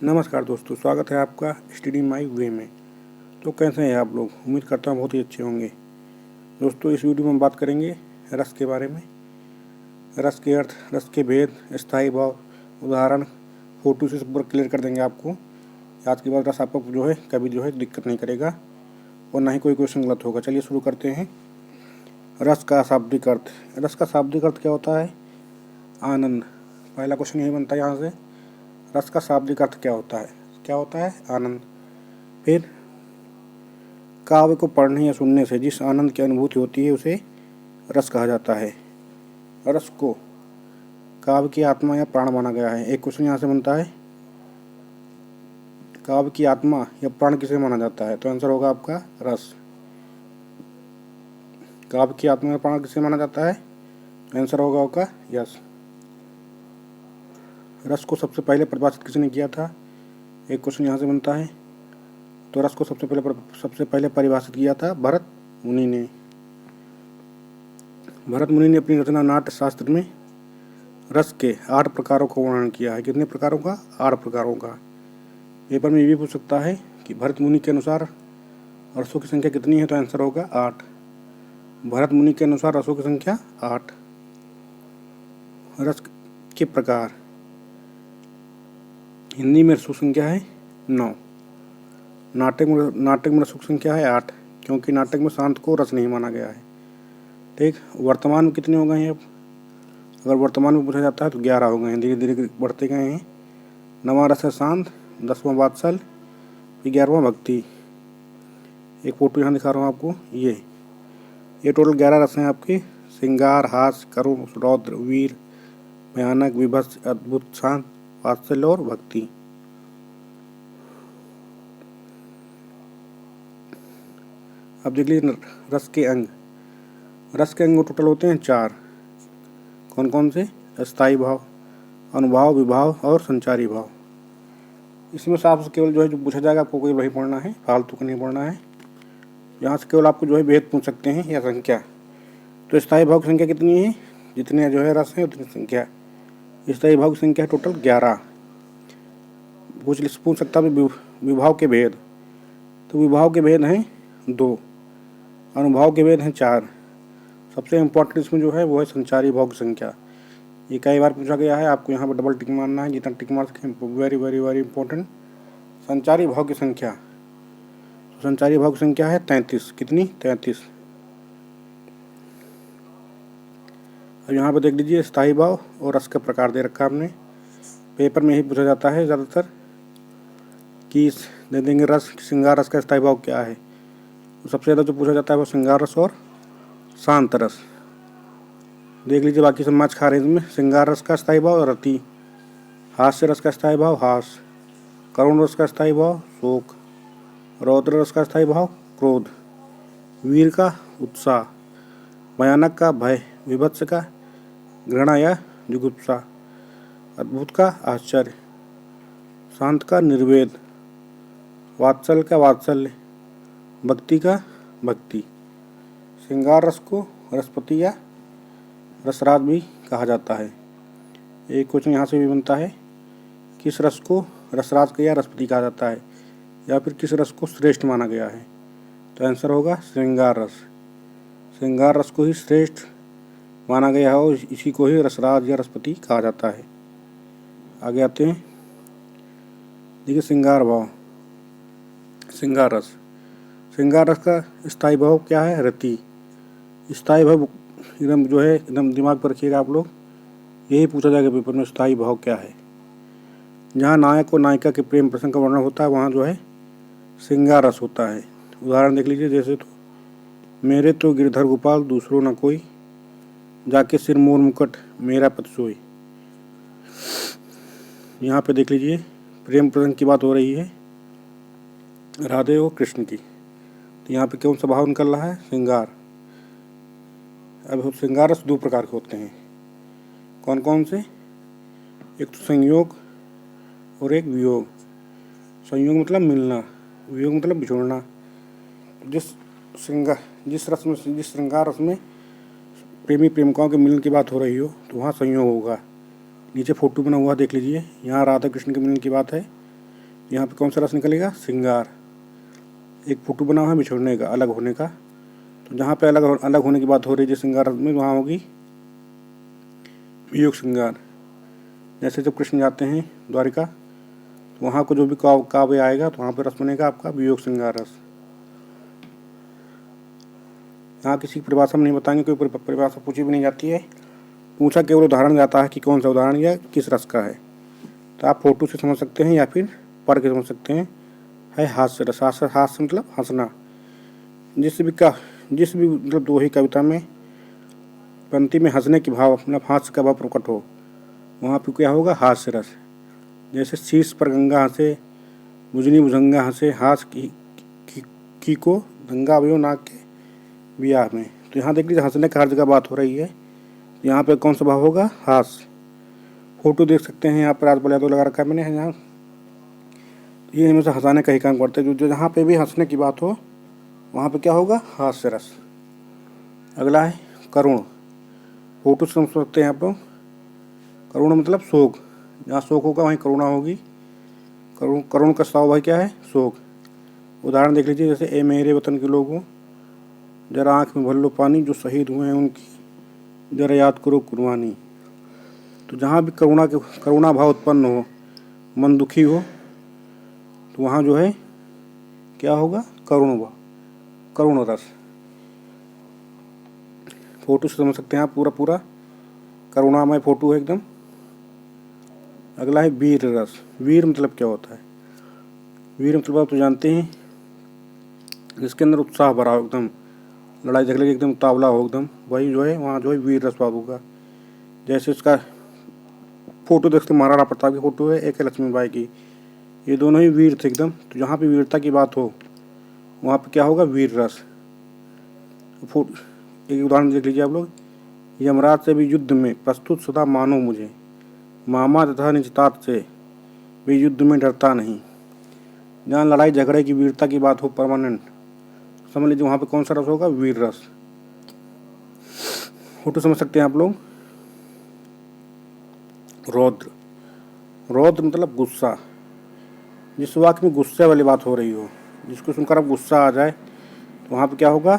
नमस्कार दोस्तों, स्वागत है आपका स्टडी माई वे में। तो कैसे हैं आप लोग? उम्मीद करता हूँ बहुत ही अच्छे होंगे। दोस्तों, इस वीडियो में हम बात करेंगे रस के बारे में। रस के अर्थ, रस के भेद, स्थायी भाव, उदाहरण, फोटो से पूरा क्लियर कर देंगे आपको। आज के बाद रस आपको कभी दिक्कत नहीं करेगा और ना ही कोई क्वेश्चन गलत होगा। चलिए शुरू करते हैं। रस का शाब्दिक अर्थ। रस का शाब्दिक अर्थ क्या होता है? आनंद। पहला क्वेश्चन यही बनता है यहाँ से। रस का शाब्दिक अर्थ क्या होता है? क्या होता है? आनंद। फिर काव्य को पढ़ने या सुनने से जिस आनंद की अनुभूति होती है उसे रस कहा जाता है। रस को काव्य की आत्मा या प्राण माना गया है। एक क्वेश्चन यहाँ से बनता है, काव्य की आत्मा या प्राण किसे माना जाता है? तो आंसर होगा आपका रस। काव्य की आत्मा या प्राण किसे माना जाता है? आंसर होगा आपका यस। रस को सबसे पहले परिभाषित किसने किया था? एक क्वेश्चन यहाँ से बनता है। तो रस को सबसे पहले परिभाषित किया था भरत मुनि ने। भरत मुनि ने अपनी रचना नाट्य शास्त्र में रस के 8 प्रकारों का वर्णन किया है। कितने प्रकारों का? 8 प्रकारों का। पेपर में ये भी पूछ सकता है कि भरत मुनि के अनुसार रसों की संख्या कितनी है? तो आंसर होगा 8। भरत मुनि के अनुसार रसों की संख्या 8। रस के प्रकार। हिंदी में रसों संख्या है 9। नाटक में रसों संख्या है 8, क्योंकि नाटक में शांत को रस नहीं माना गया है। ठीक। वर्तमान में कितने हो गए हैं अब? अगर वर्तमान में पूछा जाता है तो 11 हो गए हैं, धीरे धीरे बढ़ते गए हैं। 9वां रस है शांत, 10वां वात्सल, 11वां भक्ति। एक फोटो यहाँ दिखा रहा हूँ आपको। ये टोटल 11 रस हैं आपके। श्रृंगार, हास्य, करुण, रौद्र, वीर, भयानक, विभत्स, अद्भुत, शांत, वात्सल्य और भक्ति। अब देख लीजिए रस के अंग। रस के अंग टोटल होते हैं 4। कौन कौन से? स्थायी भाव, अनुभाव, विभाव और संचारी भाव। इसमें से आपसे केवल जो पूछा जाएगा आपको कोई वही पढ़ना है, फालतू का नहीं पढ़ना है। यहाँ से केवल आपको भेद पूछ सकते हैं या संख्या। तो स्थायी भाव की संख्या कितनी है? जितने रस है उतनी संख्या। स्थायी भाव की संख्या है टोटल 11। पूछ सकता है विभाव के भेद। तो विभाव के भेद हैं 2, अनुभाव के भेद हैं 4। सबसे इम्पोर्टेंट इसमें वो है संचारी भाव की संख्या। ये कई बार पूछा गया है, आपको यहाँ पर डबल टिक मारना है। जितना टिक मार सकें, वेरी वेरी वेरी इंपॉर्टेंट। संचारी भाव की संख्या। तो संचारी भाव की संख्या है 33। कितनी? 33। अब यहाँ पर देख लीजिए स्थायी भाव और रस का प्रकार दे रखा हमने। पेपर में ही पूछा जाता है ज़्यादातर कि दे देंगे रस, श्रृंगार रस का स्थायी भाव क्या है। तो सबसे ज़्यादा जो पूछा जाता है वो श्रृंगार रस और शांत रस। देख लीजिए बाकी सब मैच खा रहे हैं इसमें। श्रृंगार रस का स्थायी भाव रति, हास्य रस का स्थायी भाव हास, करुण रस का स्थायी भाव शोक, रौद्र रस का स्थायी भाव क्रोध, वीर का उत्साह, भयानक का भय, विभत्स का घृणा या जुगुप्सा, अद्भुत का आश्चर्य, शांत का निर्वेद, वात्सल का वात्सल्य, भक्ति का भक्ति। श्रृंगार रस को रसपति या रसराज भी कहा जाता है। एक क्वेश्चन यहाँ से भी बनता है, किस रस को रसराज या रसपति कहा जाता है, या फिर किस रस को श्रेष्ठ माना गया है? तो आंसर होगा श्रृंगार रस। श्रृंगार रस को ही श्रेष्ठ माना गया है और इसी को ही रसराज या रसपति कहा जाता है। आगे आते हैं। देखिए श्रृंगार भाव। श्रृंगार रस। श्रृंगार रस का स्थायी भाव क्या है? रति। स्थायी भाव एकदम दिमाग पर रखिएगा आप लोग, यही पूछा जाएगा पेपर में, स्थायी भाव क्या है। जहाँ नायक और नायिका के प्रेम प्रसंग का वर्णन होता है वहाँ श्रृंगार रस होता है। उदाहरण देख लीजिए, जैसे तो मेरे तो गिरधर गोपाल दूसरों न कोई, जाके सिर मोर मुकुट मेरा पत सोई। यहाँ पे देख लीजिए प्रेम प्रसंग की बात हो रही है, राधे और कृष्ण की। तो यहाँ पे कौन सा भाव निकल रहा है? श्रृंगार। अब श्रृंगार रस 2 प्रकार के होते हैं। कौन कौन से? एक तो संयोग और एक वियोग। संयोग मतलब मिलना, वियोग मतलब बिछोड़ना। जिस श्रृंगार रस में प्रेमी प्रेमिकाओं के मिलन की बात हो रही हो तो वहाँ संयोग होगा। नीचे फोटो बना हुआ देख लीजिए, यहाँ राधा कृष्ण के मिलन की बात है यहाँ पे कौन सा रस निकलेगा? श्रृंगार। एक फोटो बना हुआ है बिछोड़ने का, अलग होने का, तो जहाँ पे अलग अलग होने की बात हो रही है श्रृंगार रस में, वहाँ होगी वियोग श्रृंगार। जैसे जब कृष्ण जाते हैं द्वारिका, तो वहाँ को जो भी काव्य आएगा तो वहाँ पे रस बनेगा आपका वियोग श्रृंगार रस। यहाँ किसी की परिभाषा में नहीं बताएंगे, कोई परिभाषा पूछी भी नहीं जाती है, पूछा केवल उदाहरण जाता है कि कौन सा उदाहरण या किस रस का है। तो आप फोटो से समझ सकते हैं या फिर पढ़ के समझ सकते हैं। है हास्य रस। हास्य मतलब हंसना। जिस भी मतलब दोहे कविता में पंक्ति में हंसने की भाव, मतलब हास्य का भाव प्रकट हो, वहाँ पे क्या होगा? हास्य रस। जैसे शीर्ष पर गंगा हंसे, बुझनी भुजंगा हंसे, हास की को गंगा भयो नाग के बियाह में। तो यहाँ देख लीजिए हंसने का हर जगह बात हो रही है, यहाँ पे कौन सा भाव होगा? हास्य। फोटो देख सकते हैं यहाँ पर आज यादव लगा रखा है मैंने यहाँ। ये हमेशा हंसाने का ही काम करते हैं, जो जहाँ पे भी हंसने की बात हो वहाँ पे क्या होगा? हास्य रस। अगला है करुण। फोटो से समझ सकते हैं आप लोग। करुण मतलब शोक। जहाँ शोक होगा वहीं करुणा होगी। करुण का स्वभाव क्या है? शोक। उदाहरण देख लीजिए, जैसे ए मेरे वतन के लोगों, जरा आँख में भर लो पानी, जो शहीद हुए हैं उनकी जरा याद करो कुर्बानी। तो जहाँ भी करुणा भाव उत्पन्न हो, मन दुखी हो, तो वहाँ जो है क्या होगा? करुण रस। फोटो से समझ सकते हैं आप पूरा करुणामय फोटो है एकदम। अगला है वीर रस। वीर मतलब क्या होता है? वीर मतलब आप तो जानते हैं, जिसके अंदर उत्साह भरा हो, एकदम लड़ाई झगड़े एकदम तावला हो एकदम, वही जो है वहाँ जो है वीर रस भाव होगा। जैसे इसका फोटो देखते महाराणा प्रताप की फोटो है, एक है लक्ष्मीबाई की, ये दोनों ही वीर थे एकदम। तो जहाँ पे वीरता की बात हो वहाँ पे क्या होगा? वीर रस। एक उदाहरण देख लीजिए आप लोग। यमराज से भी युद्ध में प्रस्तुत सदा मानो मुझे, मामा तथा निजतात से भी युद्ध में डरता नहीं। जहाँ लड़ाई झगड़े की वीरता की बात हो परमानेंट, समझ लीजिए वहाँ पे कौन सा रस होगा? वीर रस। फोटो समझ सकते हैं आप लोग। रौद्र। रौद्र मतलब गुस्सा। जिस वाक्य में गुस्से वाली बात हो रही हो, जिसको सुनकर आप गुस्सा आ जाए, तो वहाँ पे क्या होगा?